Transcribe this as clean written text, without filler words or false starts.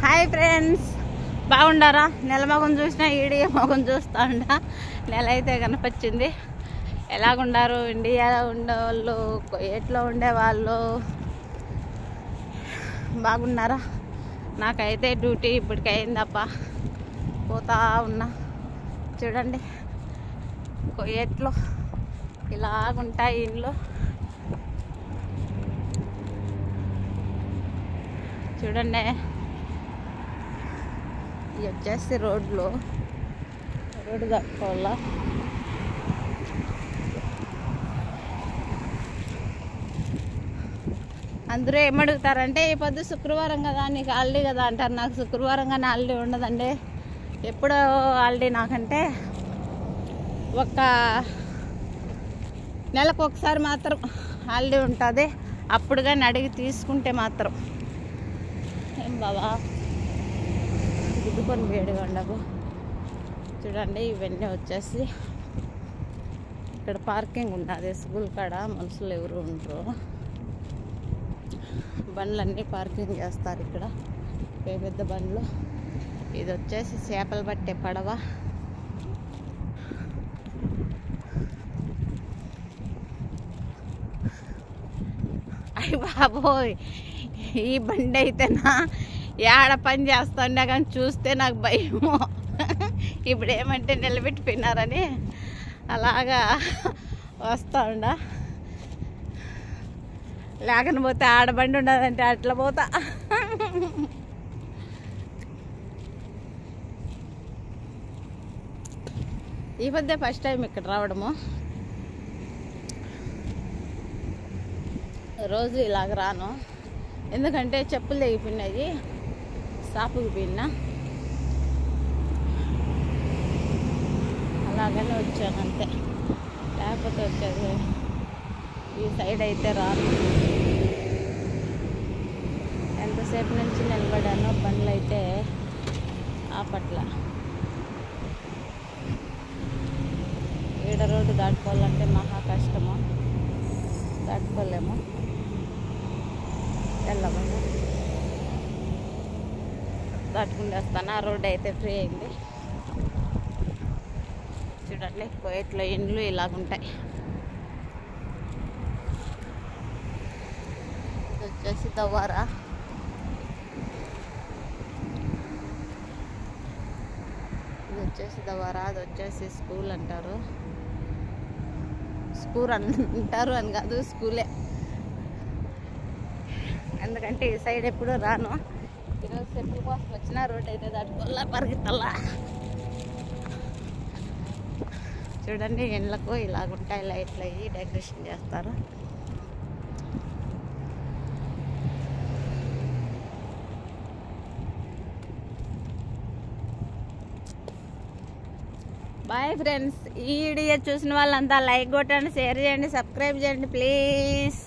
Hi friends, బాగుండారా? నెల మొగం చూసినా idea మొగం చూస్తూ ఉండా. నెల అయితే కనిపించింది. ఎలాగుండారు ఇండియాలో ఉండేవాళ్ళు, ఎట్లా ఉండేవాళ్ళు? బాగున్నారా? నాకైతే డ్యూటీ ఇప్పటికి అయిందప్ప, పోతా ఉన్నా. చూడండి కొయ్యట్లో ఇలాగుంటాయి ఇండ్లు. చూడండి, ఇది వచ్చేసి రోడ్డు కట్టుకోవాలా. అందరూ ఏమడుగుతారంటే, ఈ పొద్దు శుక్రవారం కదా, నీకు హాలిడే కదా అంటారు. నాకు శుక్రవారం కానీ హాలిడే ఉండదండి. ఎప్పుడో హాలిడే నాకంటే ఒక నెలకు ఒకసారి మాత్రం హాలిడే ఉంటుంది. అప్పుడు కానీ అడిగి తీసుకుంటే మాత్రం. ఏం బాబా గుద్దుకొని వేడిగా ఉండవు. చూడండి, ఇవన్నీ వచ్చేసి ఇక్కడ పార్కింగ్ ఉన్నది. స్కూల్ కాడ మనుషులు ఎవరు ఉండరు, బండ్లన్నీ పార్కింగ్ చేస్తారు ఇక్కడ, పెద్ద బండ్లు. ఇది వచ్చేసి చేపలు పట్టే పడవ. అయ్య బాబోయ్, ఈ బండి అయితేనా ఏడ పని చేస్తుండే కానీ చూస్తే నాకు భయము. ఇప్పుడు ఏమంటే నిలబెట్టిపోయినారని అలాగా వస్తూ ఉండా. లేకపోతే ఆడబండి ఉండదంటే అట్లా పోతా. ఈ మధ్య ఫస్ట్ టైం ఇక్కడ రావడము. రోజు ఇలాగ రాను, ఎందుకంటే చెప్పులు తెగిపోయినాయి, షాపుకి పోయినా. అలాగనే వచ్చాను అంతే, లేకపోతే వచ్చేది ఈ సైడ్ అయితే రాను. ఎంతసేపు నుంచి నిలబడాను, బండ్లు అయితే ఆపట్ల. ఈడ రోడ్డు దాటుకోవాలంటే మహా కష్టము, దాటుకోలేము, వెళ్ళము. దాటుకుంటూ వస్తాను. ఆ రోడ్డు అయితే ఫ్రీ అయింది. చూడండి, కోయట్లో ఇండ్లు ఇలాగుంటాయి. ఇది వచ్చేసి దవ్వారా. ఇది వచ్చేసి దవ్వారా, అది వచ్చేసి స్కూల్ అంటారు. స్కూల్ అంటారు అని కాదు, స్కూలే. ఎందుకంటే ఈ సైడ్ ఎప్పుడు రాను. ఈరోజు చెప్పుల కోసం వచ్చిన రోడ్డు అయితే దాటుకోవాలా, పరిగెత్తల్లా. చూడండి, ఇండ్లకు ఇలాగుంటాయి, లైట్లు అయ్యి డెకరేషన్ చేస్తారు. బాయ్ ఫ్రెండ్స్, ఈ వీడియో చూసిన వాళ్ళంతా లైక్ కొట్టండి, షేర్ చేయండి, సబ్స్క్రైబ్ చేయండి ప్లీజ్.